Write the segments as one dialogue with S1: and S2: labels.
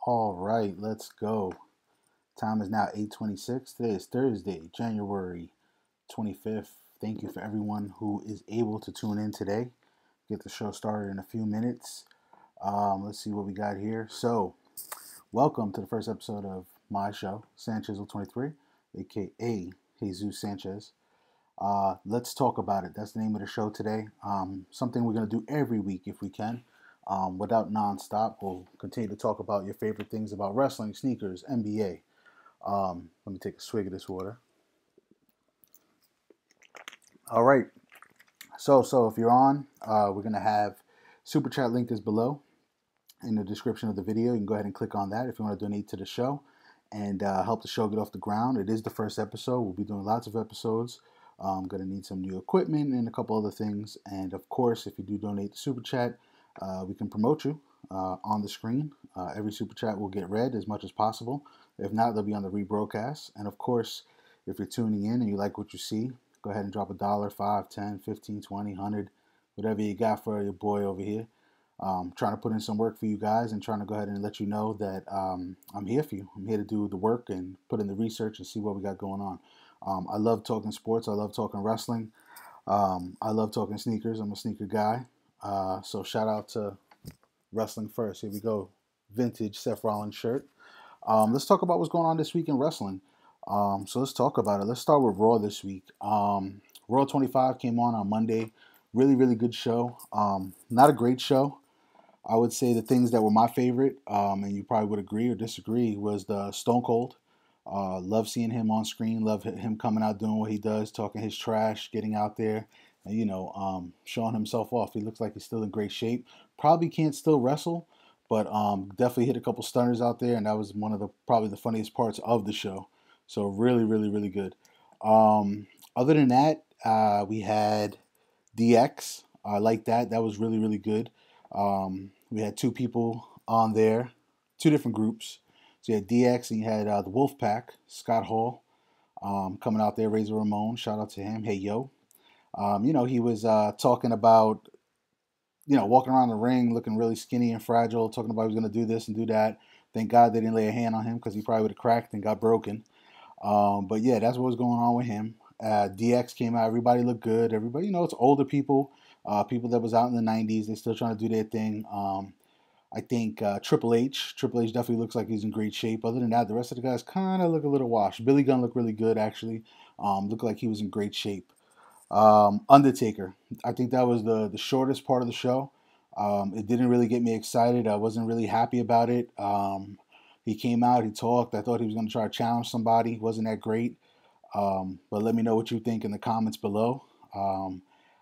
S1: All right, let's go. Time is now 8:26. Today is Thursday, January 25th. Thank you for everyone who is able to tune in today. Get the show started in a few minutes. Let's see what we got here. So, welcome to the first episode of my show, sanchizzle23, aka Jesus Sanchez. Let's talk about it. That's the name of the show today. Something we're going to do every week if we can. Without nonstop, we'll continue to talk about your favorite things about wrestling, sneakers, NBA. Let me take a swig of this water. All right. So if you're on, we're going to have Super Chat link is below in the description of the video. You can go ahead and click on that if you want to donate to the show and help the show get off the ground. It is the first episode. We'll be doing lots of episodes. I'm going to need some new equipment and a couple other things. And of course, if you do donate to Super Chat, we can promote you on the screen. Every Super Chat will get read as much as possible. If not, they'll be on the rebroadcast. And of course, if you're tuning in and you like what you see, go ahead and drop $1, 5, 10, 15, 20, 100, whatever you got for your boy over here. Trying to put in some work for you guys and trying to go ahead and let you know that I'm here for you. I'm here to do the work and put in the research and see what we got going on. I love talking sports. I love talking wrestling. I love talking sneakers. I'm a sneaker guy. So shout out to Wrestling First. Here we go. Vintage Seth Rollins shirt. Let's talk about what's going on this week in wrestling. So let's talk about it. Let's start with Raw this week. Raw 25 came on Monday. Really, really good show. Not a great show. I would say the things that were my favorite, and you probably would agree or disagree, was the Stone Cold. Love seeing him on screen. Love him coming out doing what he does, talking his trash, getting out there, and showing himself off. He looks like he's still in great shape. Probably can't still wrestle, but definitely hit a couple stunners out there, and that was one of the probably the funniest parts of the show. So really, really, really good. Other than that, we had DX. I like that. That was really, really good. We had two people on there, two different groups. So you had DX and you had the Wolfpack, Scott Hall, coming out there, Razor Ramon. Shout out to him. Hey, yo. He was talking about, walking around the ring looking really skinny and fragile, talking about he was going to do this and do that. Thank God they didn't lay a hand on him because he probably would have cracked and got broken. But yeah, that's what was going on with him. DX came out. Everybody looked good. Everybody, it's older people, people that was out in the 90s. They're still trying to do their thing. I think Triple H definitely looks like he's in great shape. Other than that, the rest of the guys kind of look a little washed. Billy Gunn looked really good, actually. Looked like he was in great shape. Undertaker, I think that was the shortest part of the show. It didn't really get me excited. I wasn't really happy about it. He came out, he talked. I thought he was going to try to challenge somebody. Wasn't that great. But let me know what you think in the comments below.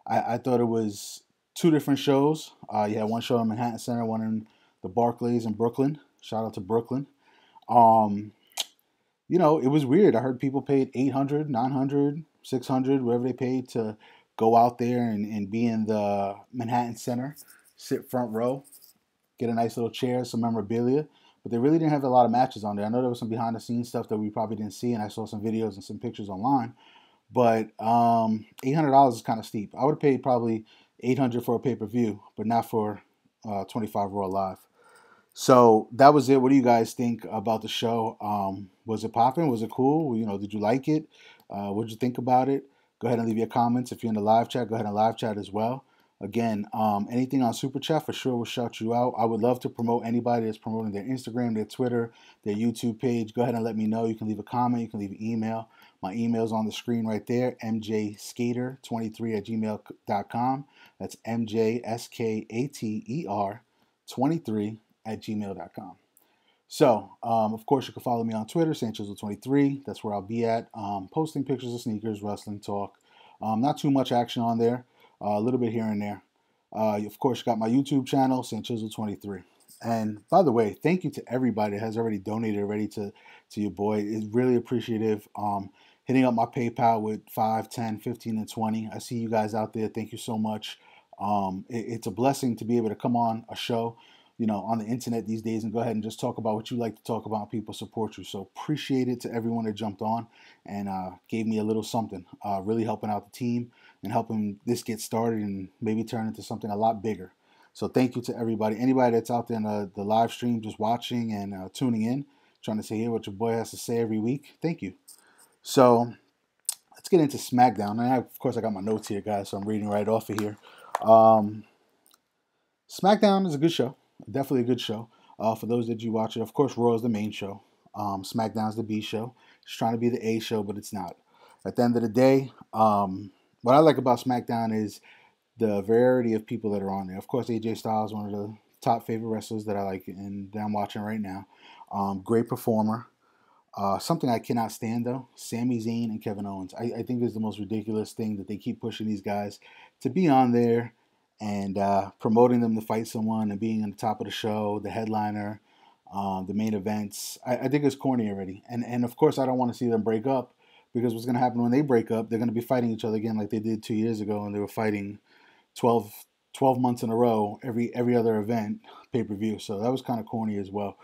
S1: I thought it was two different shows. You had one show in Manhattan Center, one in the Barclays in Brooklyn. Shout out to Brooklyn. Um, it was weird. I heard people paid 800, 900, 600, whatever they paid to go out there and be in the Manhattan Center, sit front row, get a nice little chair, some memorabilia. But they really didn't have a lot of matches on there. I know there was some behind the scenes stuff that we probably didn't see, and I saw some videos and some pictures online. But $800 is kind of steep. I would have paid probably 800 for a pay-per-view, but not for 25 Raw Live. So that was it. What do you guys think about the show? Was it popping? Was it cool? Did you like it? What did you think about it? Go ahead and leave your comments. If you're in the live chat, go ahead and live chat as well. Again, anything on Super Chat for sure will shout you out. I would love to promote anybody that's promoting their Instagram, their Twitter, their YouTube page. Go ahead and let me know. You can leave a comment. You can leave an email. My email's on the screen right there, mjskater23@gmail.com. That's mjskater23@gmail.com. So, of course, you can follow me on Twitter, sanchizzle23. That's where I'll be at, posting pictures of sneakers, wrestling talk. Not too much action on there, a little bit here and there. Of course, you got my YouTube channel, sanchizzle23. And by the way, thank you to everybody that has already donated already to your boy. It's really appreciative. Hitting up my PayPal with 5, 10, 15, and 20. I see you guys out there. Thank you so much. It's a blessing to be able to come on a show, on the internet these days and go ahead and just talk about what you like to talk about. People support you. So appreciate it to everyone that jumped on and gave me a little something, really helping out the team and helping this get started and maybe turn into something a lot bigger. So thank you to everybody. Anybody that's out there in the live stream just watching and tuning in, trying to hear what your boy has to say every week. Thank you. So let's get into SmackDown. And of course, I got my notes here, guys, so I'm reading right off of here. SmackDown is a good show. Definitely a good show. For those that you watch it, of course, Raw is the main show. SmackDown's the B show. It's trying to be the A show, but it's not. At the end of the day, what I like about SmackDown is the variety of people that are on there. Of course, AJ Styles, one of the top favorite wrestlers that I like and that I'm watching right now. Great performer. Something I cannot stand though, Sami Zayn and Kevin Owens. I think is the most ridiculous thing that they keep pushing these guys to be on there and promoting them to fight someone and being on the top of the show, the headliner, the main events. I think it's corny already. And of course, I don't want to see them break up because what's going to happen when they break up, they're going to be fighting each other again like they did 2 years ago, and they were fighting 12 months in a row, every other event, pay-per-view. So that was kind of corny as well.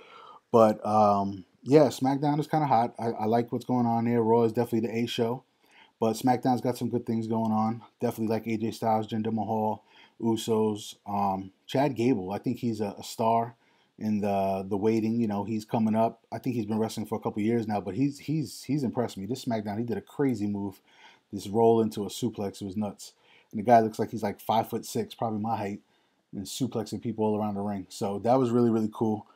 S1: But yeah, SmackDown is kind of hot. I like what's going on there. Raw is definitely the A show. But SmackDown's got some good things going on. Definitely like AJ Styles, Jinder Mahal, Usos, Chad Gable. I think he's a star in the waiting. You know, he's coming up. I think he's been wrestling for a couple years now, but he's impressed me. This SmackDown, he did a crazy move. This roll into a suplex. It was nuts. And the guy looks like he's like 5'6", probably my height, and suplexing people all around the ring. So that was really, really cool.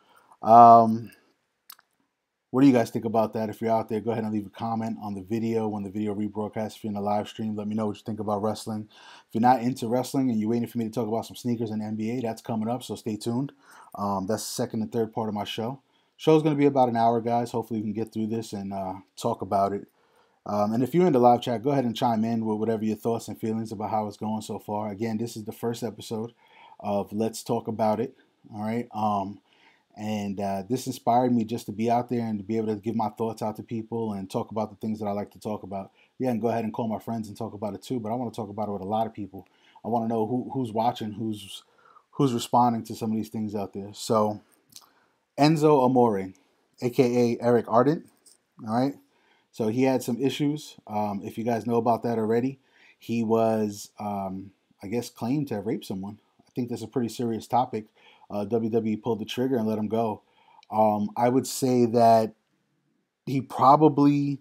S1: What do you guys think about that? If you're out there, go ahead and leave a comment on the video when the video rebroadcasts. If you're in the live stream, let me know what you think about wrestling. If you're not into wrestling and you're waiting for me to talk about some sneakers and NBA, that's coming up, so stay tuned. That's the second and third part of my show. Show's going to be about an hour, guys. Hopefully we can get through this and talk about it. And if you're in the live chat, go ahead and chime in with whatever your thoughts and feelings about how it's going so far. Again, this is the first episode of Let's Talk About It. All right. And this inspired me just to be out there and to be able to give my thoughts out to people and talk about the things that I like to talk about. Yeah, and go ahead and call my friends and talk about it too. But I want to talk about it with a lot of people. I want to know who's watching, who's responding to some of these things out there. So Enzo Amore, aka Eric Ardent. All right. So he had some issues. If you guys know about that already, he was, I guess, claimed to have raped someone. I think that's a pretty serious topic. WWE pulled the trigger and let him go. I would say that he probably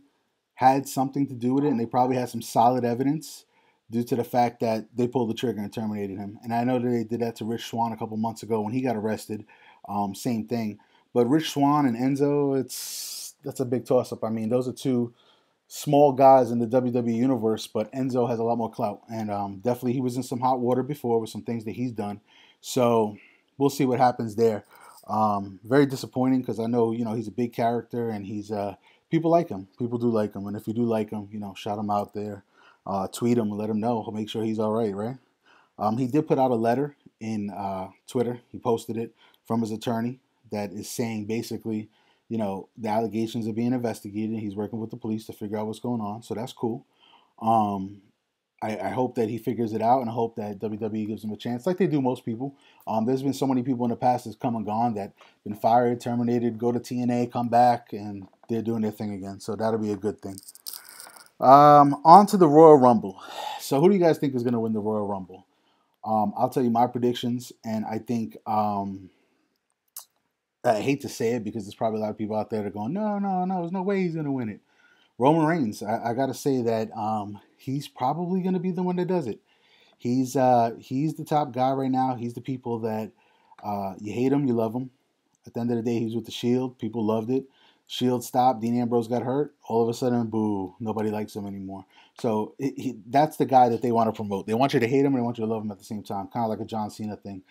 S1: had something to do with it, and they probably had some solid evidence due to the fact that they pulled the trigger and terminated him. And I know that they did that to Rich Swann a couple months ago when he got arrested. Same thing. But Rich Swann and Enzo, that's a big toss-up. I mean, those are two small guys in the WWE universe, but Enzo has a lot more clout. And definitely he was in some hot water before with some things that he's done. So we'll see what happens there. Very disappointing because I know, he's a big character and he's people like him. People do like him. And if you do like him, shout him out there. Tweet him and let him know. Make sure he's all right, right? He did put out a letter in Twitter. He posted it from his attorney that is saying basically, the allegations are being investigated. He's working with the police to figure out what's going on. So that's cool. I hope that he figures it out, and I hope that WWE gives him a chance, like they do most people. There's been so many people in the past that's come and gone that been fired, terminated, go to TNA, come back, and they're doing their thing again. So that'll be a good thing. On to the Royal Rumble. So who do you guys think is going to win the Royal Rumble? I'll tell you my predictions, and I think I hate to say it because there's probably a lot of people out there that are going, no, there's no way he's going to win it. Roman Reigns, I got to say that he's probably going to be the one that does it. He's the top guy right now. He's the people that you hate him, you love him. At the end of the day, he was with the Shield. People loved it. Shield stopped. Dean Ambrose got hurt. All of a sudden, boo, nobody likes him anymore. So that's the guy that they want to promote. They want you to hate him and they want you to love him at the same time, kind of like a John Cena thing.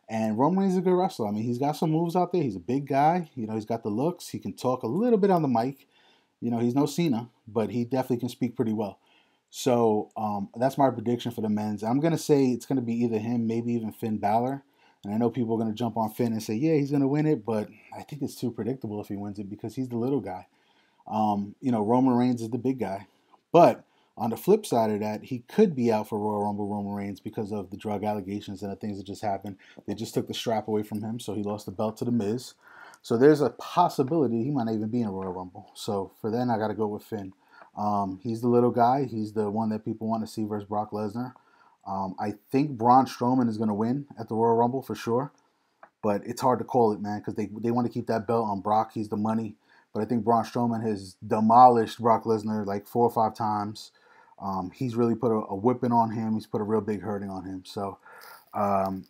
S1: And Roman Reigns is a good wrestler. I mean, he's got some moves out there. He's a big guy. He's got the looks. He can talk a little bit on the mic. He's no Cena, but he definitely can speak pretty well. So that's my prediction for the men's. I'm going to say it's going to be either him, maybe even Finn Balor. And I know people are going to jump on Finn and say, yeah, he's going to win it, but I think it's too predictable if he wins it because he's the little guy. Roman Reigns is the big guy. But on the flip side of that, he could be out for Royal Rumble, Roman Reigns, because of the drug allegations and the things that just happened. They just took the strap away from him, so he lost the belt to The Miz. So there's a possibility he might not even be in a Royal Rumble. So for then, I got to go with Finn. He's the little guy. He's the one that people want to see versus Brock Lesnar. I think Braun Strowman is going to win at the Royal Rumble for sure, but it's hard to call it, man, because they want to keep that belt on Brock. He's the money. But I think Braun Strowman has demolished Brock Lesnar like 4 or 5 times. He's really put a whipping on him. He's put a real big hurting on him. So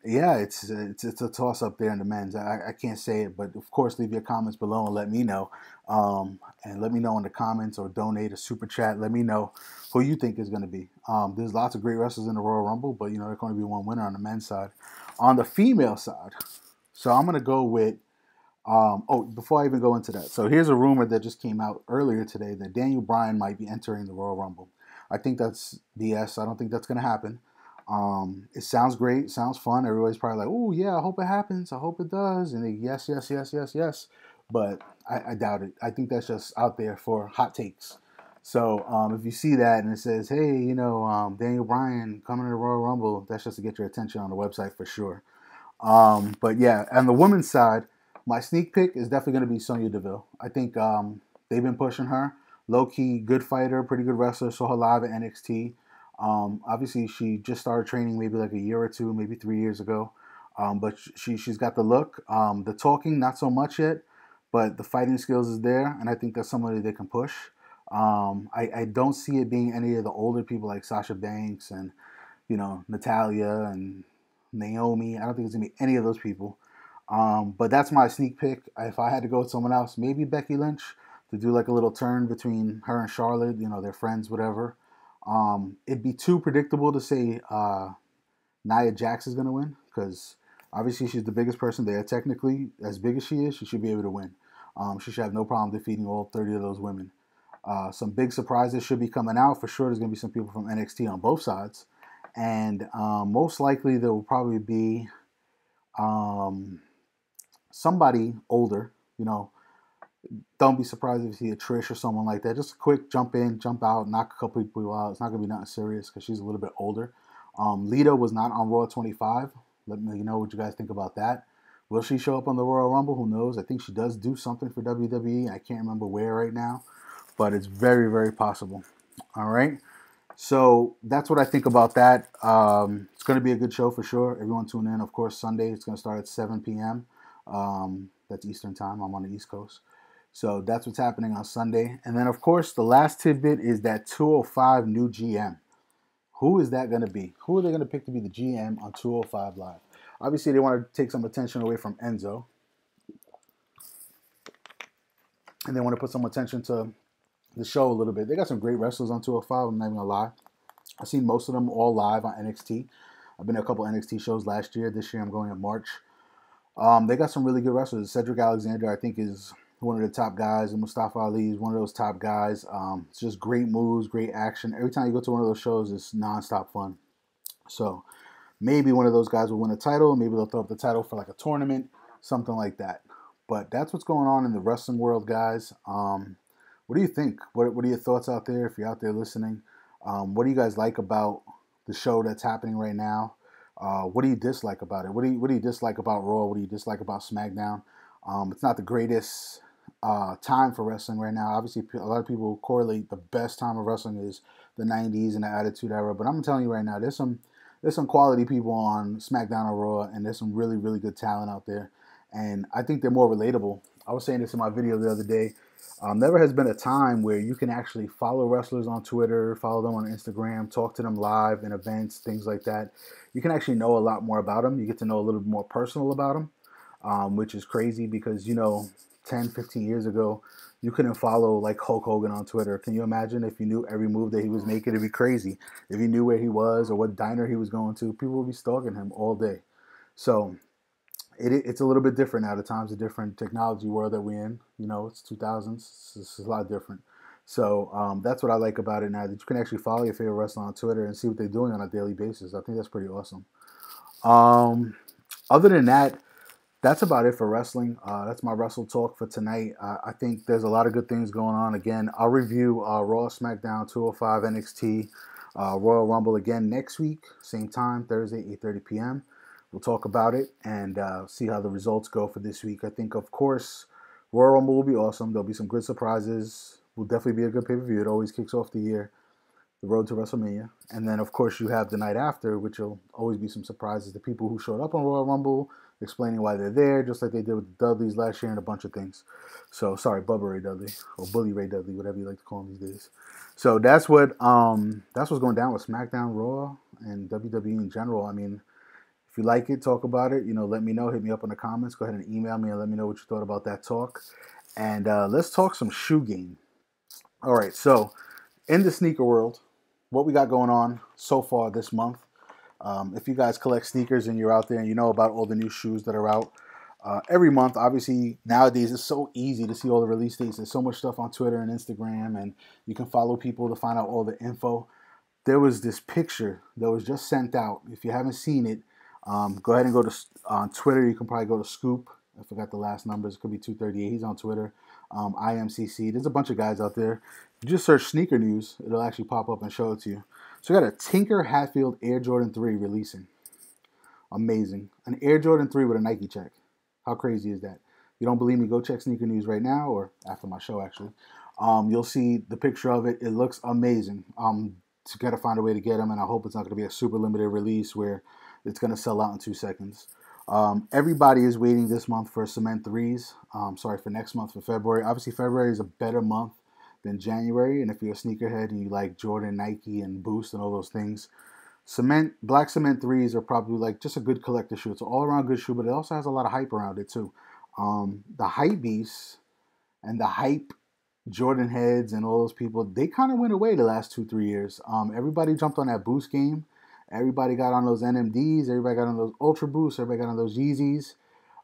S1: yeah, it's a toss up there in the men's. I can't say it, but of course, leave your comments below and let me know. And let me know in the comments or donate a super chat. Let me know who you think is going to be. There's lots of great wrestlers in the Royal Rumble, but there's going to be one winner on the men's side. On the female side, so I'm going to go with. Oh, before I even go into that, so here's a rumor that just came out earlier today that Daniel Bryan might be entering the Royal Rumble. I think that's BS. I don't think that's going to happen. It sounds great, sounds fun. Everybody's probably like, "Oh yeah, I hope it happens. I hope it does." And they, yes, yes, yes, yes, yes. But I doubt it. I think that's just out there for hot takes. So if you see that and it says, "Hey, Daniel Bryan coming to the Royal Rumble," that's just to get your attention on the website for sure. But yeah, on the women's side, my sneak pick is definitely going to be Sonya Deville. I think they've been pushing her. Low key, good fighter, pretty good wrestler. Saw her live at NXT. Obviously, she just started training maybe like a year or two, maybe 3 years ago. But she's got the look. The talking, not so much yet, but the fighting skills is there, and I think that's somebody they can push. I don't see it being any of the older people like Sasha Banks and Natalia and Naomi. I don't think it's gonna be any of those people. But that's my sneak pick. If I had to go with someone else, maybe Becky Lynch to do like a little turn between her and Charlotte. They're friends, whatever. It'd be too predictable to say Nia Jax is gonna win because obviously she's the biggest person there. Technically, as big as she is, she should be able to win. She should have no problem defeating all 30 of those women. Some big surprises should be coming out for sure. There's gonna be some people from NXT on both sides. And most likely there will probably be somebody older. Don't be surprised if you see a Trish or someone like that. Just a quick jump in, jump out, knock a couple people out. It's not going to be nothing serious because she's a little bit older. Lita was not on Raw 25. Let me know what you guys think about that. Will she show up on the Royal Rumble? Who knows? I think she does do something for WWE. I can't remember where right now, but it's very, very possible. All right. So that's what I think about that. It's going to be a good show for sure. Everyone tune in. Of course, Sunday it's going to start at 7 p.m. That's Eastern time. I'm on the East Coast. So that's what's happening on Sunday. And then, of course, the last tidbit is that 205 new GM. Who is that going to be? Who are they going to pick to be the GM on 205 Live? Obviously, they want to take some attention away from Enzo. And they want to put some attention to the show a little bit. They got some great wrestlers on 205. I'm not even going to lie. I've seen most of them all live on NXT. I've been to a couple NXT shows last year. This year I'm going in March. They got some really good wrestlers. Cedric Alexander, I think, is one of the top guys. And Mustafa Ali is one of those top guys. It's just great moves, great action. Every time you go to one of those shows, it's nonstop fun. So maybe one of those guys will win a title. Maybe they'll throw up the title for like a tournament, something like that. But that's what's going on in the wrestling world, guys. What do you think? What are your thoughts out there if you're out there listening? What do you guys like about the show that's happening right now? What do you dislike about it? What do you dislike about Raw? What do you dislike about SmackDown? It's not the greatest time for wrestling right now. Obviously, a lot of people correlate the best time of wrestling is the 90s and the Attitude Era. But I'm telling you right now, there's some quality people on SmackDown or Raw, and there's some really, really good talent out there. And I think they're more relatable. I was saying this in my video the other day. Never has been a time where you can actually follow wrestlers on Twitter, follow them on Instagram, talk to them live in events, things like that. You can actually know a lot more about them. You get to know a little bit more personal about them, which is crazy because, 10, 15 years ago, you couldn't follow like Hulk Hogan on Twitter. Can you imagine if you knew every move that he was making? It'd be crazy. If you knew where he was or what diner he was going to, people would be stalking him all day. So it's a little bit different now. The times a different technology world that we're in. It's 2000s. It's a lot different. So that's what I like about it now, that you can actually follow your favorite wrestler on Twitter and see what they're doing on a daily basis. I think that's pretty awesome. Other than that, that's about it for wrestling. That's my wrestle talk for tonight. I think there's a lot of good things going on. Again, I'll review Raw, SmackDown, 205, NXT, Royal Rumble again next week. Same time, Thursday, 8:30 p.m. We'll talk about it and see how the results go for this week. I think, of course, Royal Rumble will be awesome. There'll be some good surprises. Will definitely be a good pay-per-view. It always kicks off the year. the road to WrestleMania. And then, of course, you have the night after, which will always be some surprises. The people who showed up on Royal Rumble, explaining why they're there, just like they did with the Dudleys last year and a bunch of things. So, sorry, Bubba Ray Dudley, or Bully Ray Dudley, whatever you like to call him these days. So that's what's going down with SmackDown, Raw, and WWE in general. I mean, if you like it, talk about it. Let me know. Hit me up in the comments. Go ahead and email me and let me know what you thought about that talk. And let's talk some shoe game. All right, so in the sneaker world, what we got going on so far this month. If you guys collect sneakers and you're out there and you know about all the new shoes that are out every month, obviously nowadays it's so easy to see all the release dates. There's so much stuff on Twitter and Instagram, and you can follow people to find out all the info. There was this picture that was just sent out. If you haven't seen it, go ahead and go to on Twitter. You can probably go to Scoop. I forgot the last numbers. It could be 238. He's on Twitter. IMCC. There's a bunch of guys out there. You just search sneaker news. It'll actually pop up and show it to you. So we got a Tinker Hatfield Air Jordan 3 releasing. Amazing. An Air Jordan 3 with a Nike check. How crazy is that? If you don't believe me, go check sneaker news right now, or after my show actually. You'll see the picture of it. It looks amazing. To gotta find a way to get them, and I hope it's not going to be a super limited release where it's going to sell out in 2 seconds. Everybody is waiting this month for Cement 3s. For next month, for February. Obviously, February is a better month than January, and if you're a sneakerhead and you like Jordan, Nike, and Boost and all those things, Black Cement 3s are probably like just a good collector shoe. It's an all-around good shoe, but it also has a lot of hype around it too. The hype beasts and the hype Jordan heads and all those people, they kind of went away the last 2-3 years. Everybody jumped on that Boost game. Everybody got on those NMDs. Everybody got on those Ultra Boosts. Everybody got on those Yeezys.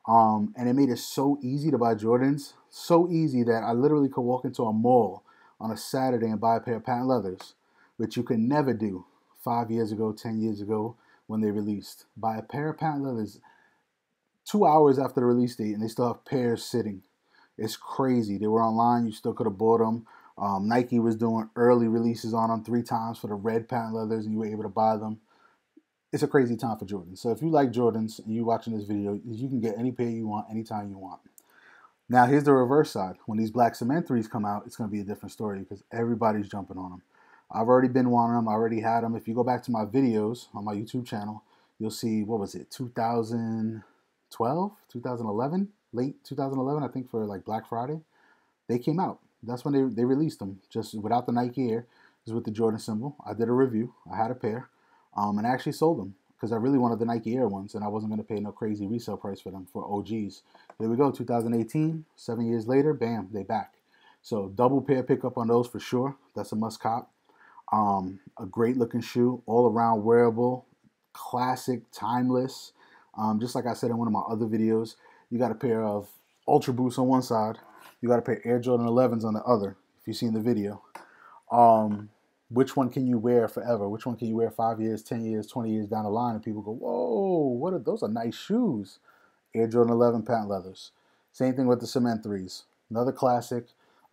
S1: And it made it so easy to buy Jordans. So easy that I literally could walk into a mall on a Saturday and buy a pair of patent leathers, which you could never do 5 years ago, 10 years ago when they released. Buy a pair of patent leathers 2 hours after the release date, and they still have pairs sitting. It's crazy. They were online. You still could have bought them. Nike was doing early releases on them 3 times for the red patent leathers, and you were able to buy them. It's a crazy time for Jordans. So if you like Jordans and you're watching this video, you can get any pair you want, anytime you want. Now, here's the reverse side. When these Black Cement 3s come out, it's going to be a different story because everybody's jumping on them. I've already been wanting them. I already had them. If you go back to my videos on my YouTube channel, you'll see, what was it, 2012, 2011, late 2011, I think, for like Black Friday. They came out. That's when they released them, just without the Nike Air, just with the Jordan symbol. I did a review. I had a pair, and I actually sold them because I really wanted the Nike Air ones, and I wasn't going to pay no crazy resale price for them for OGs. Here we go, 2018, 7 years later, bam, they back. So double pair pickup on those for sure. That's a must cop. A great looking shoe, all around wearable, classic, timeless. Just like I said in one of my other videos, you got a pair of Ultra Boosts on one side, you got a pair of Air Jordan 11s on the other, if you've seen the video. Which one can you wear forever? Which one can you wear 5 years, 10 years, 20 years down the line? And people go, whoa, those are nice shoes. Air Jordan 11 patent leathers. Same thing with the Cement 3s. Another classic.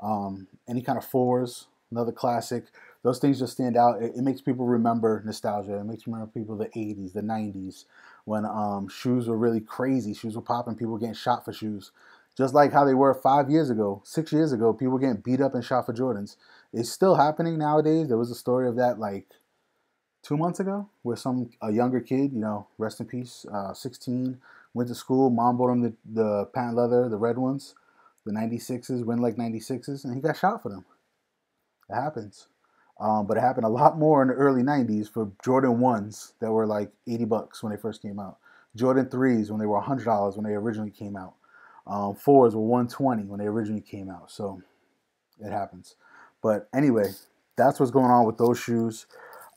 S1: Any kind of 4s, another classic. Those things just stand out. It makes people remember nostalgia. It makes you remember people the 80s, the 90s, when shoes were really crazy. Shoes were popping. People were getting shot for shoes. Just like how they were 5 years ago, 6 years ago, people were getting beat up and shot for Jordans. It's still happening nowadays. There was a story of that like 2 months ago where a younger kid, rest in peace, 16, went to school. Mom bought him the patent leather, the red ones, the 96s, Winlake 96s, and he got shot for them. It happens. But it happened a lot more in the early 90s for Jordan 1s that were like $80 when they first came out. Jordan 3s when they were $100 when they originally came out. 4s were $120 when they originally came out. So it happens. But anyway, that's what's going on with those shoes.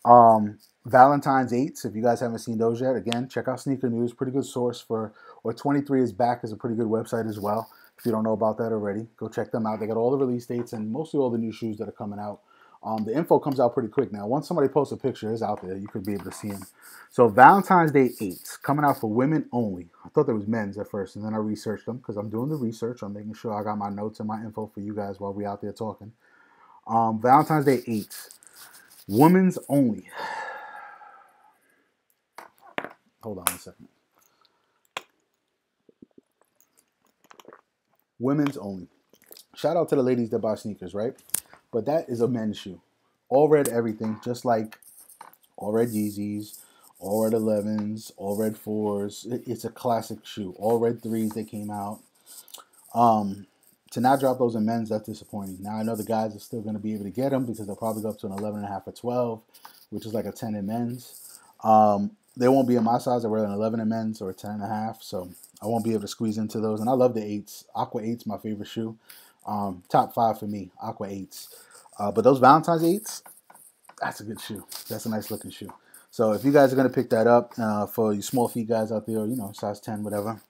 S1: Valentine's 8s, if you guys haven't seen those yet, again, check out Sneaker News. Pretty good source or 23 is back is a pretty good website as well. If you don't know about that already, go check them out. They got all the release dates and mostly all the new shoes that are coming out. The info comes out pretty quick now. Once somebody posts a picture, it's out there. You could be able to see them. So Valentine's Day 8s coming out for women only. I thought there was men's at first, and then I researched them because I'm doing the research. I'm making sure I got my notes and my info for you guys while we out there talking. Valentine's Day 8s, women's only. Hold on a second. Women's only. Shout out to the ladies that buy sneakers, right? But that is a men's shoe. all red everything, just like all red Yeezys, all red 11s, all red 4s. It's a classic shoe. All red 3s that came out. To not drop those in men's, that's disappointing. Now I know the guys are still going to be able to get them because they'll probably go up to an 11.5 or 12, which is like a 10 in men's. They won't be in my size. I wear an 11 in men's or a 10.5, so I won't be able to squeeze into those. And I love the 8s. Aqua 8's my favorite shoe. Top 5 for me, Aqua 8s. But those Valentine's 8s, that's a good shoe. That's a nice looking shoe. So if you guys are going to pick that up for you small feet guys out there, size 10, whatever,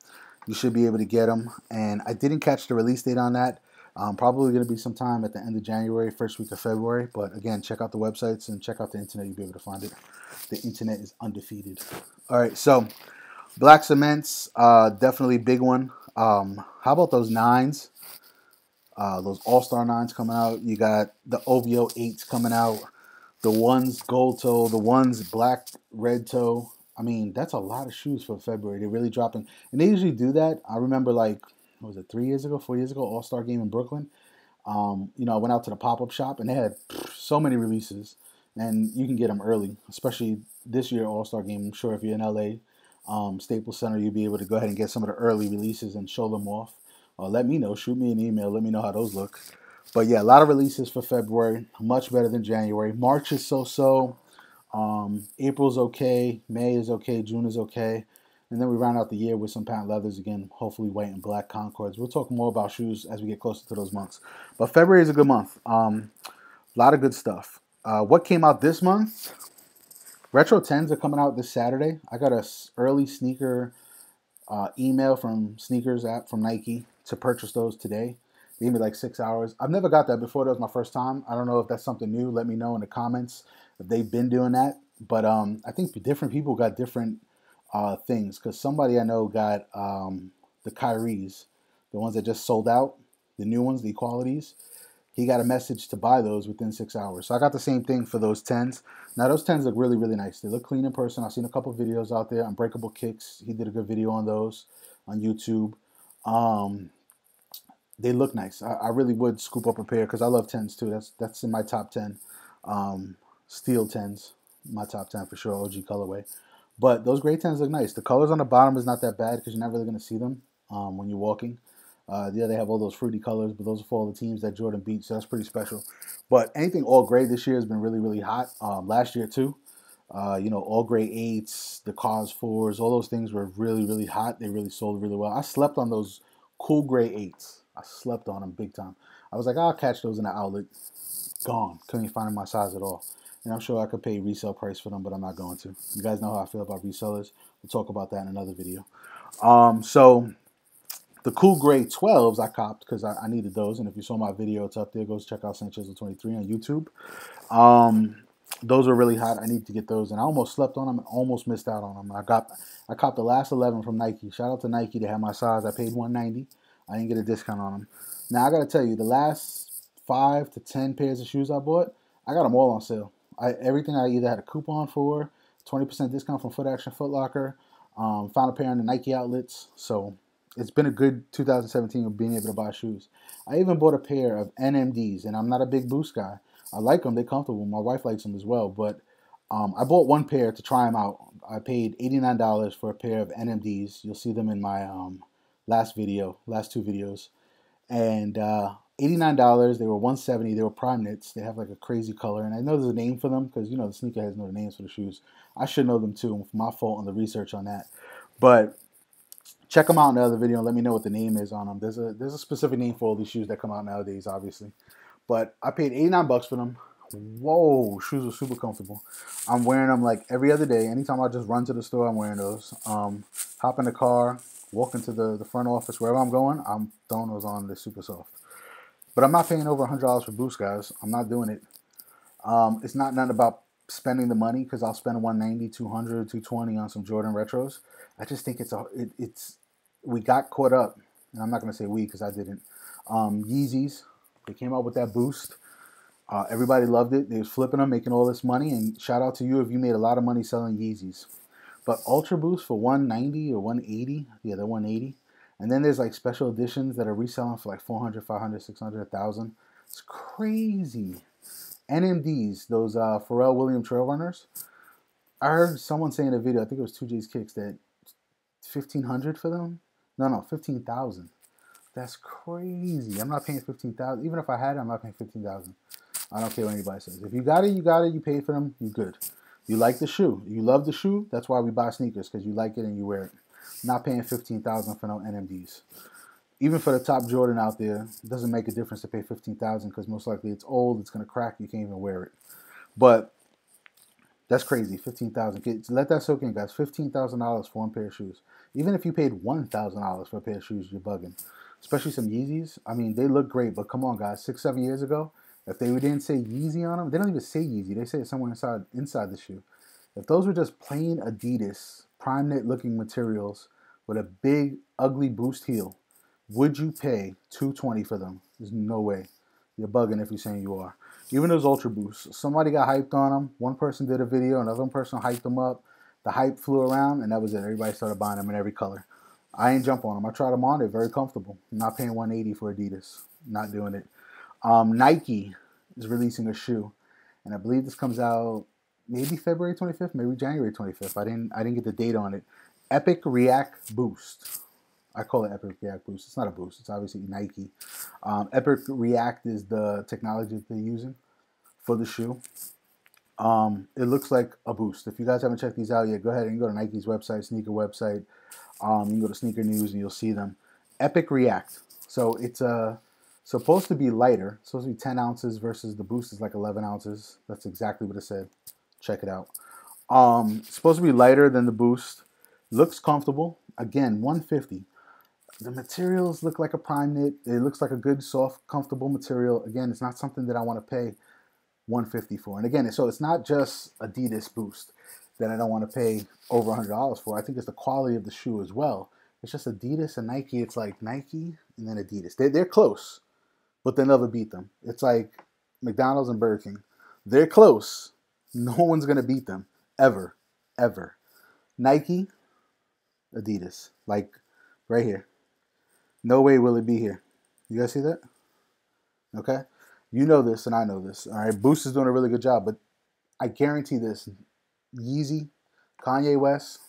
S1: you should be able to get them. And I didn't catch the release date on that. Probably going to be sometime at the end of January, first week of February. But again, check out the websites and check out the internet. You'll be able to find it. The internet is undefeated. All right, so black cements, definitely big one. How about those 9s? Those All-Star 9s coming out. You got the OVO 8s coming out. The 1s gold toe. The 1s black red toe. I mean, that's a lot of shoes for February. They're really dropping. And they usually do that. I remember, like, what was it, 3 years ago, 4 years ago, All-Star game in Brooklyn. I went out to the pop-up shop, and they had so many releases. And you can get them early, especially this year All-Star game. I'm sure if you're in LA, Staples Center, you'll be able to go ahead and get some of the early releases and show them off. Let me know. Shoot me an email. Let me know how those look. But, yeah, a lot of releases for February. Much better than January. March is so-so. April's okay, May is okay, June is okay, and then we round out the year with some patent leathers again, hopefully white and black Concords. We'll talk more about shoes as we get closer to those months. But February is a good month. A lot of good stuff. What came out this month? Retro 10s are coming out this Saturday. I got a early sneaker email from Sneakers app from Nike to purchase those today. They gave me like 6 hours. I've never got that before. That was my first time. I don't know if that's something new. Let me know in the comments if they've been doing that. But I think different people got different things. Because somebody I know got the Kyries, the ones that just sold out, the new ones, the equalities. He got a message to buy those within 6 hours. So I got the same thing for those 10s. Now those 10s look really, really nice. They look clean in person. I've seen a couple videos out there. Unbreakable Kicks, he did a good video on those on YouTube. They look nice. I really would scoop up a pair because I love 10s too. That's in my top 10. Steel 10s, my top 10 for sure, OG colorway. But those gray 10s look nice. The colors on the bottom is not that bad because you're not really going to see them when you're walking. Yeah, they have all those fruity colors, but those are for all the teams that Jordan beat, so that's pretty special. But anything all gray this year has been really, really hot. Last year too. All gray 8s, the Cause 4s, all those things were really, really hot. They really sold really well. I slept on those cool gray 8s. I slept on them big time. I was like, I'll catch those in the outlet. Gone. Couldn't find my size at all. And I'm sure I could pay resale price for them, but I'm not going to. You guys know how I feel about resellers. We'll talk about that in another video. So the cool gray 12s I copped because I needed those. And if you saw my video, it's up there. Go check out sanchizzle23 on YouTube. Those were really hot. I need to get those. And I almost slept on them and almost missed out on them. I copped the last 11 from Nike. Shout out to Nike. They had my size. I paid $190. I didn't get a discount on them. Now, I got to tell you, the last 5 to 10 pairs of shoes I bought, I got them all on sale. Everything I either had a coupon for, 20% discount from Foot Action, Foot Locker, found a pair on the Nike outlets. So it's been a good 2017 of being able to buy shoes. I even bought a pair of NMDs, and I'm not a big Boost guy. I like them. They're comfortable. My wife likes them as well. But I bought one pair to try them out. I paid $89 for a pair of NMDs. You'll see them in my last two videos. And $89, they were $170. They were prime knits. They have like a crazy color. And I know there's a name for them because, the sneakerheads know the names for the shoes. I should know them too. My fault on the research on that. But check them out in the other video and let me know what the name is on them. There's a specific name for all these shoes that come out nowadays, obviously. But I paid $89 for them. Whoa, shoes are super comfortable. I'm wearing them like every other day. Anytime I just run to the store, I'm wearing those. Hop in the car, walk into the front office, wherever I'm going, I'm throwing those on. They're super soft. But I'm not paying over $100 for Boost, guys. I'm not doing it. It's not nothing about spending the money because I'll spend $190, $200, $220 on some Jordan retros. I just think we got caught up, and I'm not going to say we because I didn't. Yeezys, they came out with that Boost. Everybody loved it. They was flipping them, making all this money, and shout out to you if you made a lot of money selling Yeezys. But Ultra Boost for $190 or $180, yeah, they're $180. And then there's like special editions that are reselling for like $400, $500, $600, $1,000. It's crazy. NMDs, those Pharrell Williams Trail Runners. I heard someone say in a video, I think it was 2J's Kicks, that 1,500 for them. No, 15,000. That's crazy. I'm not paying 15,000. Even if I had it, I'm not paying 15,000. I don't care what anybody says. If you got it, you got it. You paid for them, you good. You like the shoe. You love the shoe. That's why we buy sneakers, because you like it and you wear it. Not paying 15,000 for no NMDs. Even for the top Jordan out there, it doesn't make a difference to pay 15,000 because most likely it's old, it's gonna crack, you can't even wear it. But that's crazy, 15,000. Let that soak in, guys. $15,000 for one pair of shoes. Even if you paid $1,000 for a pair of shoes, you're bugging. Especially some Yeezys. I mean, they look great, but come on, guys. 6, 7 years ago, if they didn't say Yeezy on them, they don't even say Yeezy. They say it somewhere inside the shoe. If those were just plain Adidas, prime knit looking materials with a big, ugly boost heel, would you pay $220 for them? There's no way. You're bugging if you're saying you are. Even those Ultra Boosts, somebody got hyped on them. One person did a video, another person hyped them up. The hype flew around, and that was it. Everybody started buying them in every color. I ain't jump on them. I tried them on. They're very comfortable. I'm not paying $180 for Adidas. Not doing it. Nike is releasing a shoe, and I believe this comes out maybe February 25th, maybe January 25th. I didn't get the date on it. Epic React Boost. I call it Epic React Boost. It's not a boost. It's obviously Nike. Epic React is the technology that they're using for the shoe. It looks like a boost. If you guys haven't checked these out yet, go ahead and go to Nike's website, sneaker website. You can go to Sneaker News and you'll see them. Epic React. So it's supposed to be lighter. It's supposed to be 10 ounces versus the boost is like 11 ounces. That's exactly what it said. Check it out. It's supposed to be lighter than the boost. Looks comfortable. Again, $150. The materials look like a prime knit. It looks like a good, soft, comfortable material. Again, it's not something that I want to pay $150 for. And again, so it's not just Adidas Boost that I don't want to pay over $100 for. I think it's the quality of the shoe as well. It's just Adidas and Nike. It's like Nike and then Adidas. They're close, but they'll never beat them. It's like McDonald's and Burger King. They're close. No one's going to beat them. Ever. Ever. Nike, Adidas. Like right here. No way will it be here. You guys see that? Okay? You know this and I know this. All right? Boost is doing a really good job, but I guarantee this. Yeezy, Kanye West,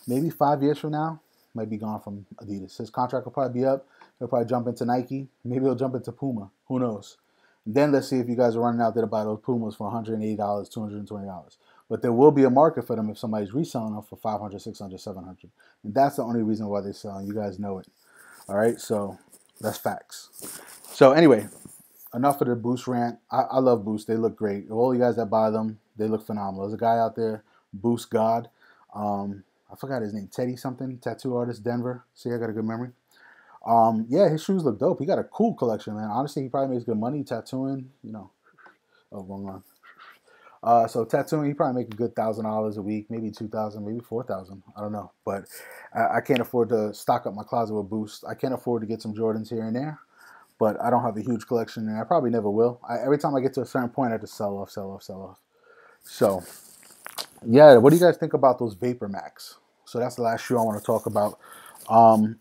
S1: maybe 5 years from now, might be gone from Adidas. His contract will probably be up. He'll probably jump into Nike. Maybe he'll jump into Puma. Who knows? And then let's see if you guys are running out there to buy those Pumas for $180, $220. But there will be a market for them if somebody's reselling them for $500, $600, $700. And that's the only reason why they're selling. You guys know it. All right, so that's facts. So anyway, enough of the Boost rant. I love Boost. They look great. All you guys that buy them, they look phenomenal. There's a guy out there, Boost God. I forgot his name, Teddy something, tattoo artist, Denver. See, I got a good memory. Yeah, his shoes look dope. He got a cool collection, man. Honestly, he probably makes good money tattooing, you know. Oh, wrong one. So tattooing, he probably make a good $1,000 a week, maybe $2,000, maybe $4,000. I don't know, but I can't afford to stock up my closet with Boost. I can't afford to get some Jordans here and there, but I don't have a huge collection, and I probably never will. Every time I get to a certain point, I just sell off. So, yeah, what do you guys think about those Vapor Max? So that's the last shoe I want to talk about.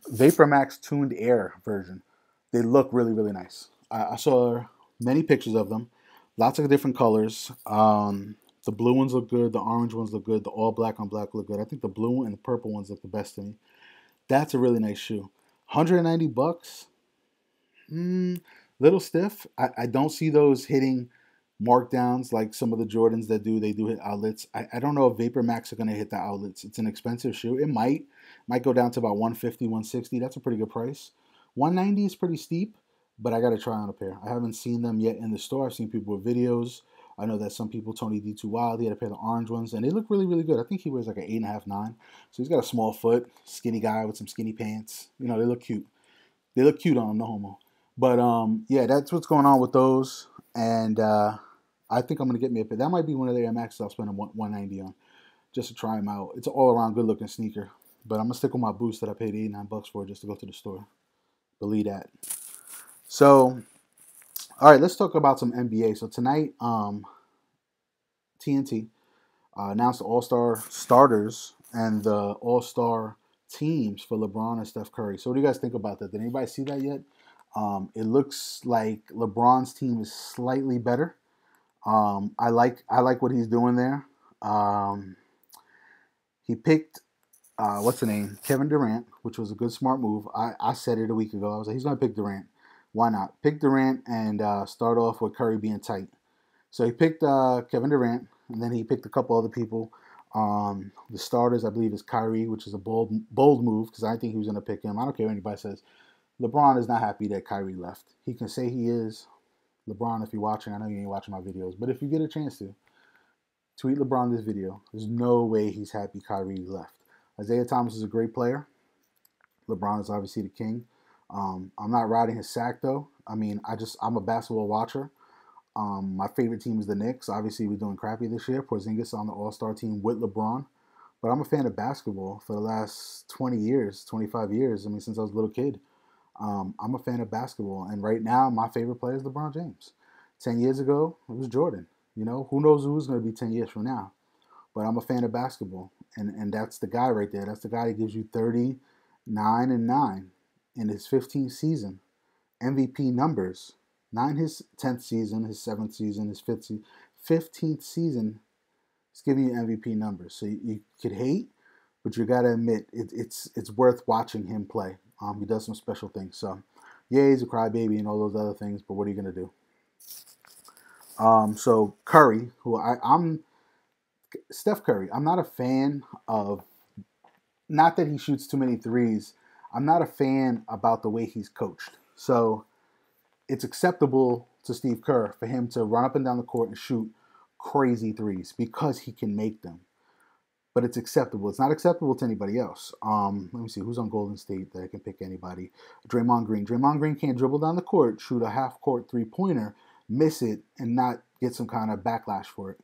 S1: Vapor Max Tuned Air version. They look really, really nice. I saw many pictures of them. Lots of different colors. The blue ones look good. The orange ones look good. The all black on black look good. I think the blue and the purple ones look the best to me. That's a really nice shoe. $190. Little stiff. I don't see those hitting markdowns like some of the Jordans that do. They do hit outlets. I don't know if Vapor Max are going to hit the outlets. It's an expensive shoe. It might go down to about $150, $160. That's a pretty good price. $190 is pretty steep. But I got to try on a pair. I haven't seen them yet in the store. I've seen people with videos. I know that some people, Tony D2 Wild, he had a pair of the orange ones, and they look really, really good. I think he wears like an 8.5, 9. So he's got a small foot, skinny guy with some skinny pants. You know, they look cute. They look cute on him, no homo. But yeah, that's what's going on with those. And I think I'm going to get me a pair. That might be one of the Air Maxes I'll spend $190 on just to try them out. It's an all-around good-looking sneaker. But I'm going to stick with my Boost that I paid $89 for just to go to the store. Believe that. So, all right, let's talk about some NBA. So tonight, TNT announced the All-Star starters and the All-Star teams for LeBron and Steph Curry. So what do you guys think about that? Did anybody see that yet? It looks like LeBron's team is slightly better. I like what he's doing there. He picked what's the name? Kevin Durant, which was a good smart move. I said it a week ago. I was like, he's gonna pick Durant. Why not? Pick Durant and start off with Curry being tight. So he picked Kevin Durant, and then he picked a couple other people. The starters, I believe, is Kyrie, which is a bold move because I think he was going to pick him. I don't care what anybody says. LeBron is not happy that Kyrie left. He can say he is. LeBron, if you're watching, I know you ain't watching my videos, but if you get a chance to, tweet LeBron this video. There's no way he's happy Kyrie left. Isaiah Thomas is a great player. LeBron is obviously the king. I'm not riding his sack though. I mean, I'm a basketball watcher. My favorite team is the Knicks. Obviously, we're doing crappy this year. Porzingis on the All-Star team with LeBron. But I'm a fan of basketball for the last 20 years, 25 years. I mean, since I was a little kid. I'm a fan of basketball. And right now, my favorite player is LeBron James. 10 years ago, it was Jordan. You know, who knows who's going to be 10 years from now. But I'm a fan of basketball. And that's the guy right there. That's the guy that gives you 39-9 in his 15th season. MVP numbers. Not in his 10th season, his 7th season, his 15th season. It's giving you MVP numbers. So you could hate, but you got to admit it's worth watching him play. He does some special things. So, yeah, he's a crybaby and all those other things, but what are you going to do? So Curry, who I'm Steph Curry. I'm not a fan of, not that he shoots too many threes. I'm not a fan about the way he's coached. So it's acceptable to Steve Kerr for him to run up and down the court and shoot crazy threes because he can make them. But it's acceptable. It's not acceptable to anybody else. Let me see who's on Golden State that I can pick anybody. Draymond Green. Draymond Green can't dribble down the court, shoot a half-court three-pointer, miss it, and not get some kind of backlash for it.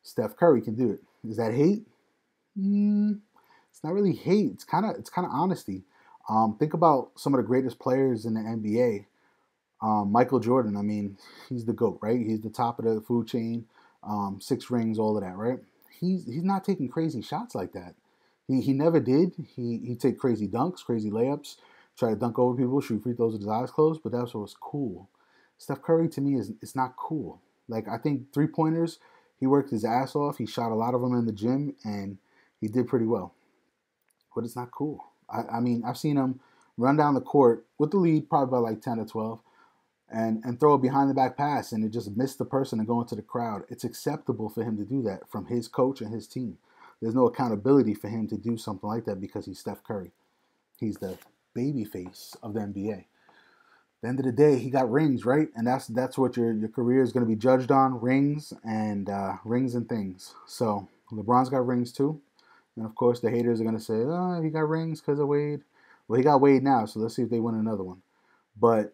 S1: Steph Curry can do it. Is that hate? It's not really hate. It's kind of honesty. Think about some of the greatest players in the NBA. Michael Jordan, I mean, he's the GOAT, right? He's the top of the food chain, 6 rings, all of that, right? He's not taking crazy shots like that. He never did. He'd take crazy dunks, crazy layups, try to dunk over people, shoot free throws with his eyes closed, but that's what was cool. Steph Curry, to me, it's not cool. Like, I think three-pointers, he worked his ass off. He shot a lot of them in the gym, and he did pretty well. But it's not cool. I mean, I've seen him run down the court with the lead, probably by like 10 or 12, and throw a behind-the-back pass, and it just missed the person and go into the crowd. It's acceptable for him to do that from his coach and his team. There's no accountability for him to do something like that because he's Steph Curry. He's the baby face of the NBA. At the end of the day, he got rings, right? And that's what your career is going to be judged on, rings and things. So LeBron's got rings too. And of course, the haters are going to say, oh, he got rings because of Wade. Well, he got Wade now, so let's see if they win another one. But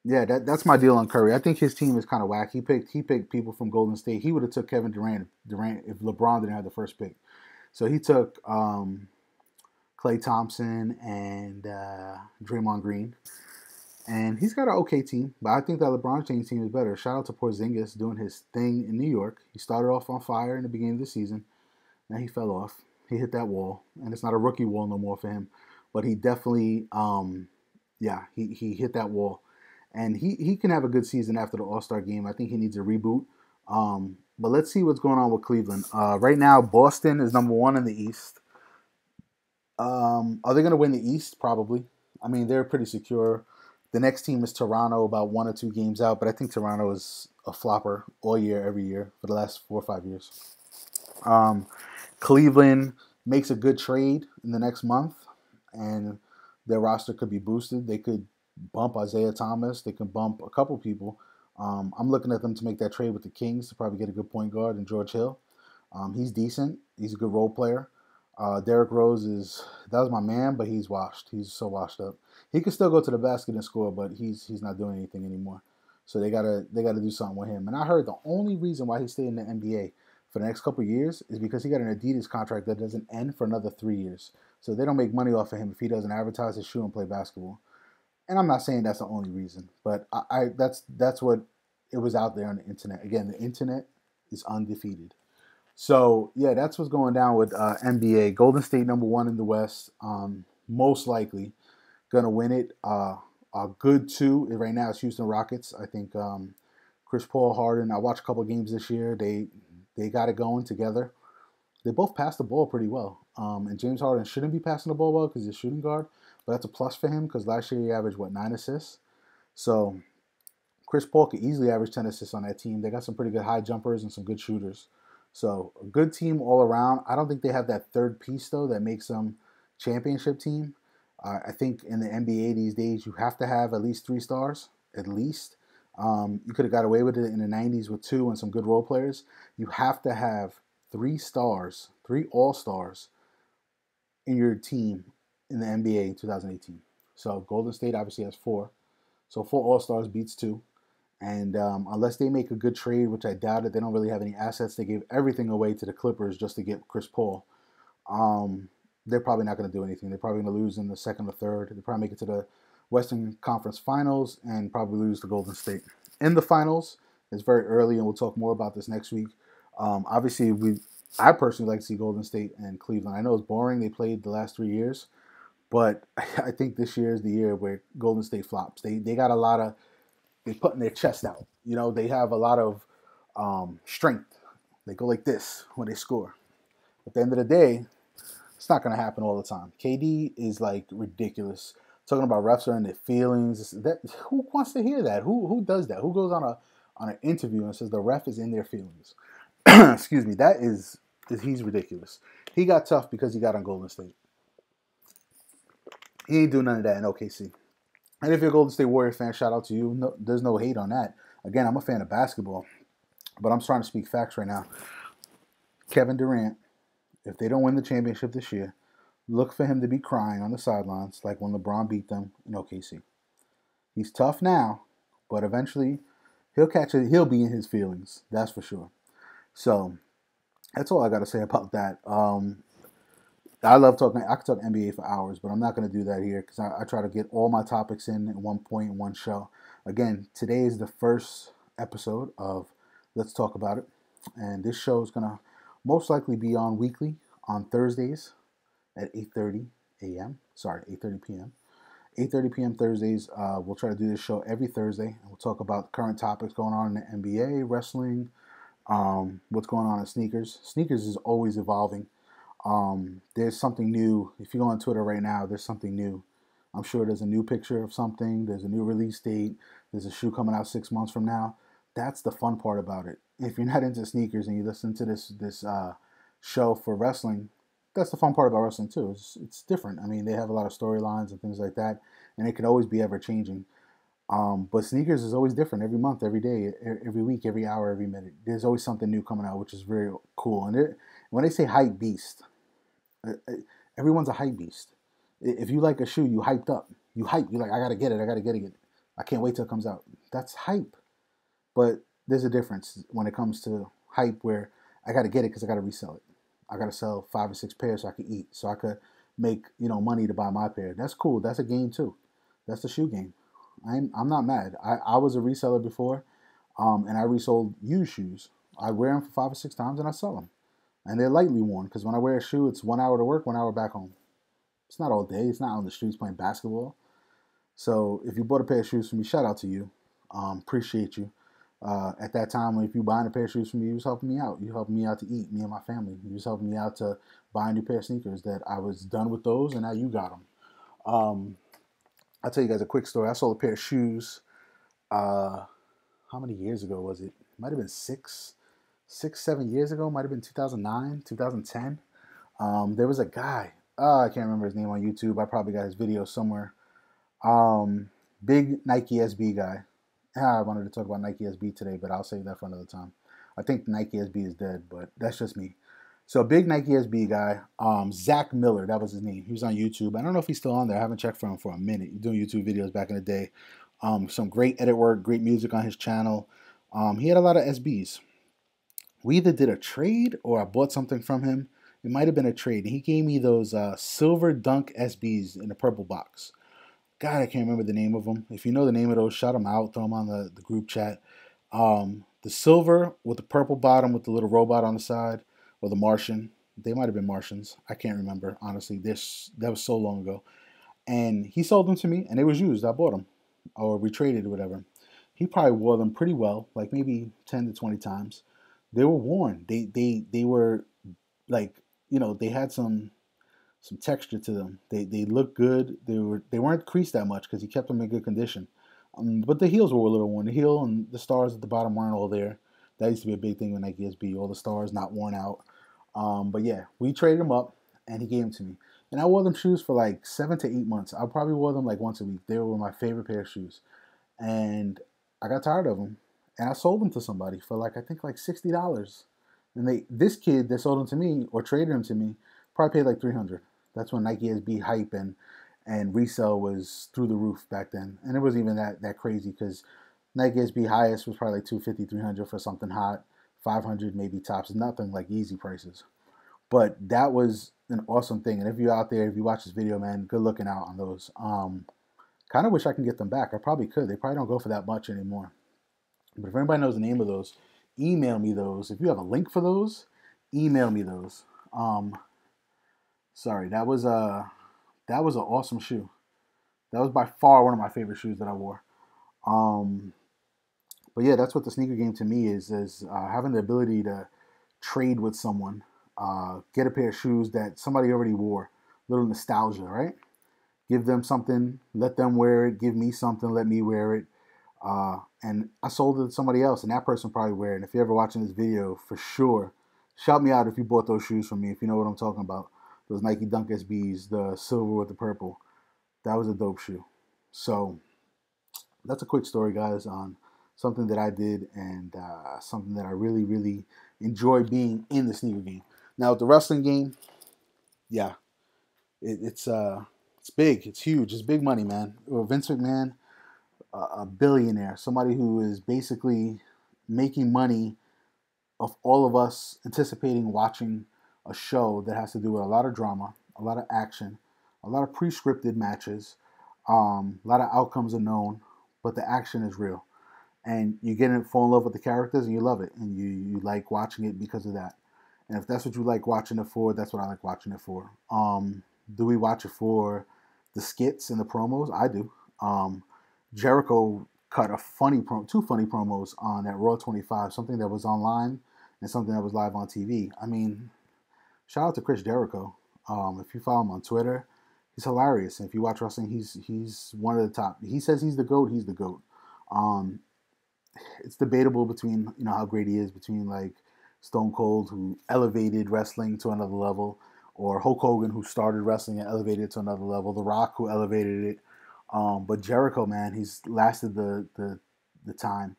S1: yeah, that's my deal on Curry. I think his team is kind of whack. He picked people from Golden State. He would have took Kevin Durant if LeBron didn't have the first pick. So he took Klay Thompson and Draymond Green. And he's got an okay team, but I think that LeBron James' team is better. Shout out to Porzingis doing his thing in New York. He started off on fire in the beginning of the season. Now he fell off. He hit that wall, and it's not a rookie wall no more for him. But he definitely, he hit that wall. And he can have a good season after the All-Star game. I think he needs a reboot. But let's see what's going on with Cleveland. Right now, Boston is number 1 in the East. Are they going to win the East? Probably. I mean, they're pretty secure. The next team is Toronto, about 1 or 2 games out. But I think Toronto is a flopper all year, every year, for the last 4 or 5 years. Cleveland makes a good trade in the next month. And their roster could be boosted. They could bump Isaiah Thomas. They can bump a couple people. I'm looking at them to make that trade with the Kings to probably get a good point guard in George Hill. He's decent. He's a good role player. Derrick Rose that was my man, but he's washed. He's so washed up. He can still go to the basket and score, but he's not doing anything anymore. So they gotta do something with him. And I heard the only reason why he stayed in the NBA for the next couple of years is because he got an Adidas contract that doesn't end for another 3 years. So they don't make money off of him if he doesn't advertise his shoe and play basketball. And I'm not saying that's the only reason, but that's what it was out there on the internet. Again, the internet is undefeated. So yeah, that's what's going down with NBA. Golden State number 1 in the West, most likely gonna win it. A good 2 right now is Houston Rockets. I think Chris Paul, Harden. I watched a couple games this year. They got it going together. They both pass the ball pretty well. And James Harden shouldn't be passing the ball well because he's a shooting guard, but that's a plus for him because last year he averaged, 9 assists? So Chris Paul could easily average 10 assists on that team. They got some pretty good high jumpers and some good shooters. So a good team all around. I don't think they have that third piece, though, that makes them championship team. I think in the NBA these days, you have to have at least 3 stars, at least. You could have got away with it in the 90s with 2 and some good role players. You have to have 3 stars, 3 all-stars in your team in the NBA in 2018. So Golden State obviously has 4. So 4 all-stars beats 2. And unless they make a good trade, which I doubt it, they don't really have any assets. They gave everything away to the Clippers just to get Chris Paul. They're probably not going to do anything. They're probably going to lose in the second or third. They'll probably make it to the Western Conference Finals and probably lose to Golden State. In the finals, it's very early, and we'll talk more about this next week. Obviously, I personally like to see Golden State and Cleveland. I know it's boring. They played the last 3 years. But I think this year is the year where Golden State flops. They got a lot of, they're putting their chest out. You know, they have a lot of strength. They go like this when they score. At the end of the day, it's not going to happen all the time. KD is like ridiculous. Talking about refs are in their feelings. Who wants to hear that? Who does that? Who goes on an interview and says the ref is in their feelings? Excuse me. He's ridiculous. He got tough because he got on Golden State. He ain't doing none of that in OKC. And if you're a Golden State Warrior fan, shout out to you. No, there's no hate on that. Again, I'm a fan of basketball, but I'm trying to speak facts right now. Kevin Durant, if they don't win the championship this year, look for him to be crying on the sidelines like when LeBron beat them in OKC. He's tough now, but eventually he'll catch it. He'll be in his feelings. That's for sure. So that's all I got to say about that. I love talking. I could talk NBA for hours, but I'm not going to do that here because I try to get all my topics in at one point in one show. Again, today is the first episode of Let's Talk About It. And this show is going to most likely be on weekly on Thursdays at 8:30 a.m. Sorry, 8:30 p.m. 8:30 p.m. Thursdays. We'll try to do this show every Thursday. And we'll talk about current topics going on in the NBA, wrestling, what's going on in sneakers. Sneakers is always evolving. There's something new. If you go on Twitter right now, there's something new. I'm sure there's a new picture of something. There's a new release date. There's a shoe coming out 6 months from now. That's the fun part about it. If you're not into sneakers and you listen to this show for wrestling, that's the fun part about wrestling too. It's different. I mean, they have a lot of storylines and things like that, and it can always be ever changing. But sneakers is always different every month, every day, every week, every hour, every minute. There's always something new coming out, which is very cool. And when they say hype beast, everyone's a hype beast. If you like a shoe, you hyped up. You hype. You're like, I gotta get it. I gotta get it. I can't wait till it comes out. That's hype. But there's a difference when it comes to hype where I gotta get it because I gotta resell it. I gotta sell 5 or 6 pairs so I can eat, so I could make money to buy my pair. That's cool. That's a game too. That's the shoe game. I'm not mad. I was a reseller before, and I resold used shoes. I wear them for 5 or 6 times and I sell them. And they're lightly worn because when I wear a shoe, it's 1 hour to work, 1 hour back home. It's not all day. It's not on the streets playing basketball. So if you bought a pair of shoes from me, shout out to you. Appreciate you. At that time, if you buying a pair of shoes from me, you was helping me out. You helping me out to eat, me and my family. You was helping me out to buy a new pair of sneakers that I was done with those, and now you got them. I'll tell you guys a quick story. I sold a pair of shoes. How many years ago was it? Might have been 7 years ago. Might have been 2009, 2010. There was a guy. I can't remember his name on YouTube. I probably got his video somewhere. Big Nike SB guy. I wanted to talk about Nike SB today, but I'll save that for another time. I think Nike SB is dead, but that's just me. So big Nike SB guy, Zach Miller, that was his name. He was on YouTube. I don't know if he's still on there. I haven't checked for him for a minute. He's doing YouTube videos back in the day. Some great edit work, great music on his channel. He had a lot of SBs. We either did a trade or I bought something from him. It might have been a trade. He gave me those silver Dunk SBs in a purple box. God, I can't remember the name of them. If you know the name of those, shout them out. Throw them on the group chat. The silver with the purple bottom with the little robot on the side, or the Martian. They might have been Martians. I can't remember, honestly. That was so long ago. And he sold them to me, and they was used. I bought them, or we traded or whatever. he probably wore them pretty well, like maybe 10 to 20 times. They were worn. They were like, they had some texture to them. They looked good. They weren't creased that much because he kept them in good condition. But the heels were a little worn. The heel and the stars at the bottom weren't all there. That used to be a big thing with Nike SB. All the stars not worn out. But yeah, we traded them up, and he gave them to me. And I wore them shoes for like 7 to 8 months. I probably wore them like once a week. They were my favorite pair of shoes. And I got tired of them, and I sold them to somebody for like, I think like $60. And this kid that sold them to me or traded them to me probably paid like 300. That's when Nike SB hype and resale was through the roof back then. And it wasn't even that crazy because Nike SB highest was probably like 250, 300 for something hot, 500 maybe tops. Nothing like easy prices. But that was an awesome thing. And if you're out there, if you watch this video, man, good looking out on those. Kind of wish I can get them back. I probably could. They probably don't go for that much anymore. But if anybody knows the name of those, email me those. If you have a link for those, email me those. Sorry, that was an awesome shoe. That was by far one of my favorite shoes that I wore. But yeah, that's what the sneaker game to me is having the ability to trade with someone, get a pair of shoes that somebody already wore, a little nostalgia, right? Give them something, let them wear it. Give me something, let me wear it. And I sold it to somebody else, and that person probably wear it. And if you're ever watching this video, for sure, shout me out if you bought those shoes from me, if you know what I'm talking about. Those Nike Dunk SBs, the silver with the purple. That was a dope shoe. So that's a quick story, guys, on something that I did and something that I really, really enjoy being in the sneaker game. Now, with the wrestling game, yeah, it's big. It's huge. It's big money, man. Vince McMahon, a billionaire, somebody who is basically making money of all of us anticipating watching a show that has to do with a lot of drama, a lot of action, a lot of pre-scripted matches, a lot of outcomes are known, but the action is real. And you get in, fall in love with the characters, and you love it, and you like watching it because of that. And if that's what you like watching it for, that's what I like watching it for. Do we watch it for the skits and the promos? I do. Jericho cut two funny promos on that Raw 25, something that was online and something that was live on TV. I mean, shout out to Chris Jericho. If you follow him on Twitter, he's hilarious. And if you watch wrestling, he's one of the top. He says he's the GOAT. He's the GOAT. It's debatable between how great he is between like Stone Cold, who elevated wrestling to another level, or Hulk Hogan, who started wrestling and elevated it to another level. The Rock, who elevated it. But Jericho, man, he's lasted the time.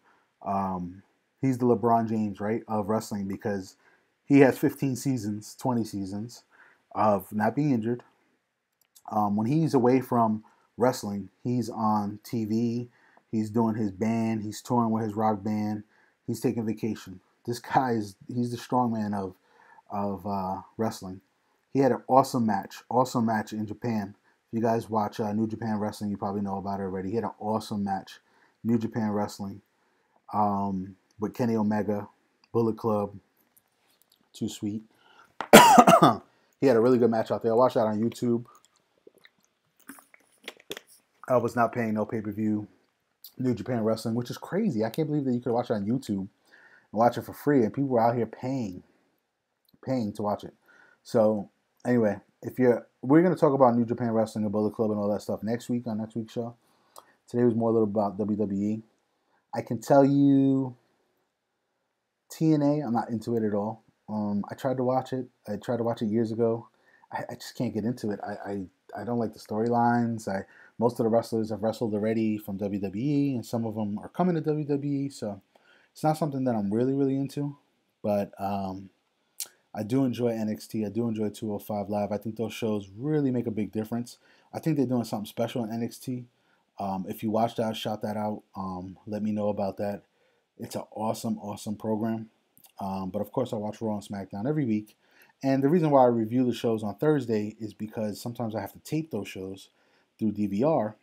S1: He's the LeBron James, right, of wrestling, because he has 15 seasons, 20 seasons of not being injured. When he's away from wrestling, he's on TV. He's doing his band. He's touring with his rock band. He's taking vacation. This guy he's the strongman of wrestling. He had an awesome match in Japan. If you guys watch New Japan Wrestling, you probably know about it already. He had an awesome match, New Japan Wrestling, with Kenny Omega, Bullet Club, Too Sweet. He had a really good match out there. I watched that on YouTube. I was not paying no pay-per-view. New Japan Wrestling, which is crazy. I can't believe that you could watch it on YouTube and watch it for free, and people were out here paying to watch it. So anyway, we're going to talk about New Japan Wrestling and Bullet Club and all that stuff next week on next week's show. Today was more a little about WWE. I can tell you TNA, I'm not into it at all. I tried to watch it. I tried to watch it years ago. I just can't get into it. I don't like the storylines. Most of the wrestlers have wrestled already from WWE, and some of them are coming to WWE. So it's not something that I'm really, really into. But I do enjoy NXT. I do enjoy 205 Live. I think those shows really make a big difference. I think they're doing something special in NXT. If you watch that, shout that out. Let me know about that. It's an awesome, awesome program. But of course, I watch Raw and SmackDown every week. And the reason why I review the shows on Thursday is because sometimes I have to tape those shows through DVR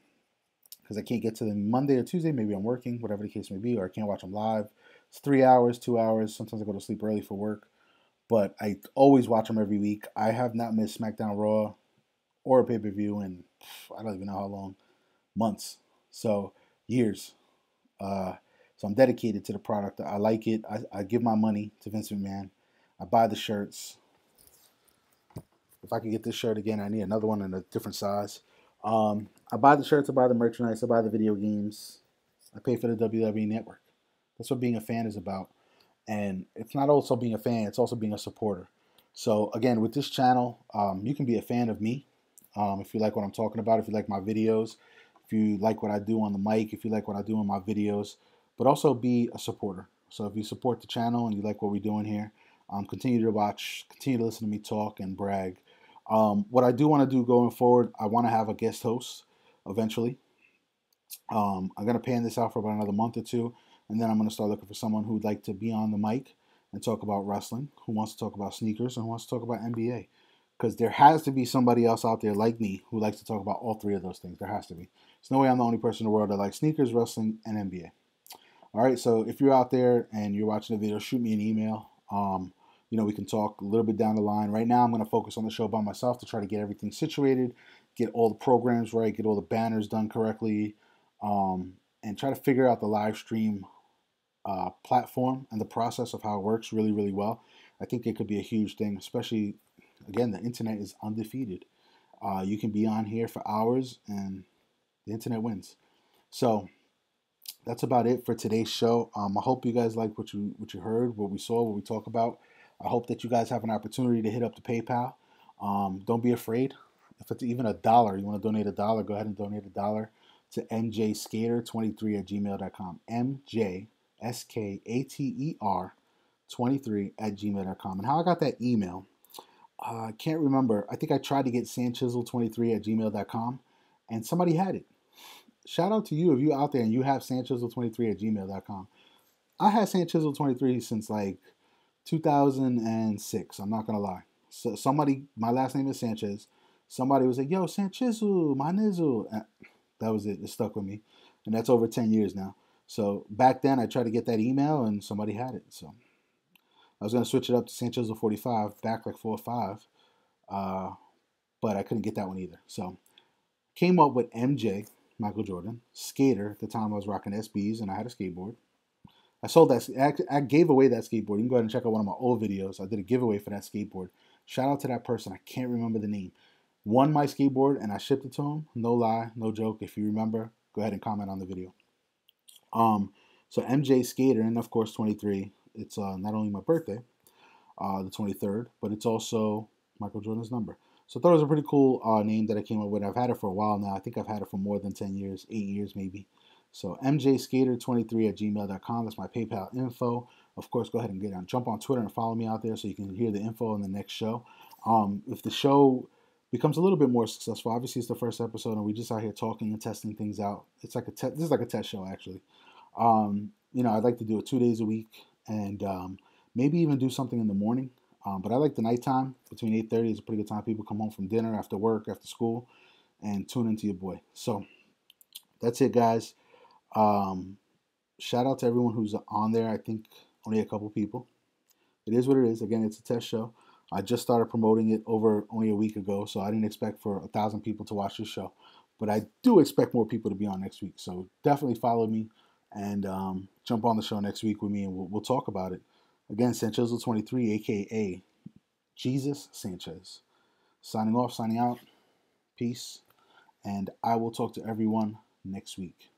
S1: because I can't get to them Monday or Tuesday. Maybe I'm working, whatever the case may be, or I can't watch them live. It's 3 hours, 2 hours. Sometimes I go to sleep early for work. But I always watch them every week. I have not missed SmackDown Raw or a pay-per-view in, I don't even know how long, months. So, years. So I'm dedicated to the product. I like it. I give my money to Vince McMahon. I buy the shirts. If I could get this shirt again, I need another one in a different size. I buy the shirts, I buy the merchandise, I buy the video games. I pay for the WWE Network. That's what being a fan is about. And it's not also being a fan, it's also being a supporter. So again, with this channel, you can be a fan of me if you like what I'm talking about, if you like my videos, if you like what I do on the mic, if you like what I do in my videos, but also be a supporter. So if you support the channel and you like what we're doing here, continue to watch, continue to listen to me talk and brag. What I do want to do going forward, I want to have a guest host eventually. I'm going to pan this out for about another month or two, and then I'm going to start looking for someone who'd like to be on the mic and talk about wrestling, who wants to talk about sneakers, and who wants to talk about NBA. Because there has to be somebody else out there like me who likes to talk about all three of those things. There has to be. There's no way I'm the only person in the world that likes sneakers, wrestling, and NBA. All right, so if you're out there and you're watching the video, shoot me an email. We can talk a little bit down the line. Right now, I'm going to focus on the show by myself to try to get everything situated, get all the programs right, get all the banners done correctly, and try to figure out the live stream platform and the process of how it works really, really well. I think it could be a huge thing, especially, again, the internet is undefeated. You can be on here for hours and the internet wins. So that's about it for today's show. I hope you guys like what you heard, what we saw, what we talk about. I hope that you guys have an opportunity to hit up the PayPal. Don't be afraid. If it's even $1, you want to donate $1, go ahead and donate $1 to mjskater23@gmail.com. mjskater23@gmail.com. And how I got that email, I can't remember. I think I tried to get sanchizzle23@gmail.com, and somebody had it. Shout out to you if you're out there and you have sanchizzle23@gmail.com. I had sanchizzle23 since like 2006. I'm not gonna lie. So somebody, my last name is Sanchez. Somebody was like, "Yo, Sanchizzle, my nizzle." That was it. It stuck with me, and that's over 10 years now. So back then, I tried to get that email, and somebody had it. So I was gonna switch it up to sanchizzle45 back like 4 or 5, but I couldn't get that one either. So came up with MJ. Michael Jordan, skater. At the time, I was rocking SBs and I had a skateboard. I sold that. I gave away that skateboard. You can go ahead and check out one of my old videos. I did a giveaway for that skateboard. Shout out to that person. I can't remember the name. Won my skateboard and I shipped it to him. No lie, no joke. If you remember, go ahead and comment on the video. So MJ Skater, and of course 23. It's not only my birthday, the 23rd, but it's also Michael Jordan's number. So I thought it was a pretty cool name that I came up with. I've had it for a while now. I think I've had it for more than 10 years, 8 years maybe. So mjskater23@gmail.com. That's my PayPal info. Of course, go ahead and jump on Twitter and follow me out there so you can hear the info in the next show. If the show becomes a little bit more successful, obviously it's the first episode and we're just out here talking and testing things out. It's like this is like a test show actually. I'd like to do it 2 days a week and maybe even do something in the morning. But I like the nighttime. Between 8:30 is a pretty good time. People come home from dinner, after work, after school, and tune into your boy. So that's it, guys. Shout out to everyone who's on there. I think only a couple people. It is what it is. Again, it's a test show. I just started promoting it over only a week ago, so I didn't expect for 1,000 people to watch this show. But I do expect more people to be on next week. So definitely follow me and jump on the show next week with me, and we'll talk about it. Again, sanchizzle23, a.k.a. Jesus Sanchez. Signing off, signing out. Peace. And I will talk to everyone next week.